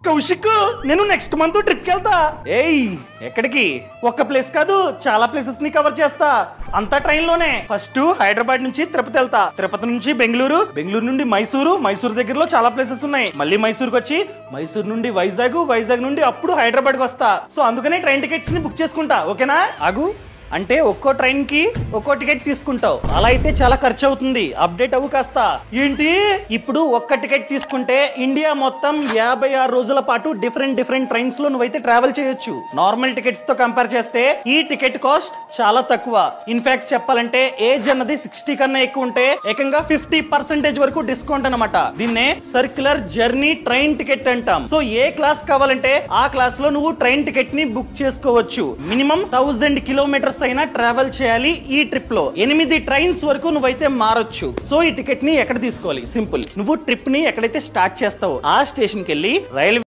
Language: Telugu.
కౌశిక్ నేను నెక్స్ట్ మంత్ ట్రిప్ కి వెళ్తా. ఏయ్ ఎక్కడికి? ఒక్క ప్లేస్ కాదు చాలా ప్లేసెస్ ని కవర్ చేస్తా. అంతా ట్రైన్ లోనే. ఫస్ట్ హైదరాబాద్ నుంచి తిరుపతి వెళ్తా, తిరుపతి నుంచి బెంగళూరు, బెంగళూరు నుండి మైసూరు, మైసూరు దగ్గరలో చాలా ప్లేసెస్ ఉన్నాయి. మళ్ళీ మైసూరుకి వచ్చి మైసూరు నుండి వైజాగ్, వైజాగ్ నుండి అప్పుడు హైదరాబాద్ కి వస్తా. సో అందుకనే ట్రైన్ టికెట్స్ ని బుక్ చేసుకుంటా. ఓకేనా? ఆగు, అంటే ఒక్కో ట్రైన్ కి ఒక్కో టికెట్ తీసుకుంటావు. అలా అయితే చాలా ఖర్చు అవుతుంది. అప్డేట్ అవ్వు కాస్త. ఏంటి ఇప్పుడు ఒక్క టికెట్ తీసుకుంటే ఇండియా మొత్తం 56 రోజుల పాటు డిఫరెంట్ ట్రైన్స్ లో నువ్వైతే ట్రావెల్ చేయొచ్చు. నార్మల్ టికెట్స్ తో కంపేర్ చేస్తే ఈ టికెట్ కాస్ట్ చాలా తక్కువ. ఇన్ఫాక్ట్ చెప్పాలంటే ఏజ్ అన్నది 60 కన్నా ఎక్కువ ఉంటే ఏకంగా 50% వరకు డిస్కౌంట్ అనమాట. దీన్నే సర్క్యులర్ జర్నీ ట్రైన్ టికెట్ అంటాం. సో ఏ క్లాస్ కావాలంటే ఆ క్లాస్ లో నువ్వు ట్రైన్ టికెట్ ని బుక్ చేసుకోవచ్చు. మినిమం 1000 కిలోమీటర్స్ అయినా ట్రావెల్ చేయాలి. ఈ ట్రిప్ లో 8 ట్రైన్స్ వరకు నువ్వైతే మారొచ్చు. సో ఈ టికెట్ ని ఎక్కడ తీసుకోవాలి? సింపుల్. నువ్వు ట్రిప్ ని ఎక్కడైతే స్టార్ట్ చేస్తావో ఆ స్టేషన్ కి వెళ్ళి రైల్వే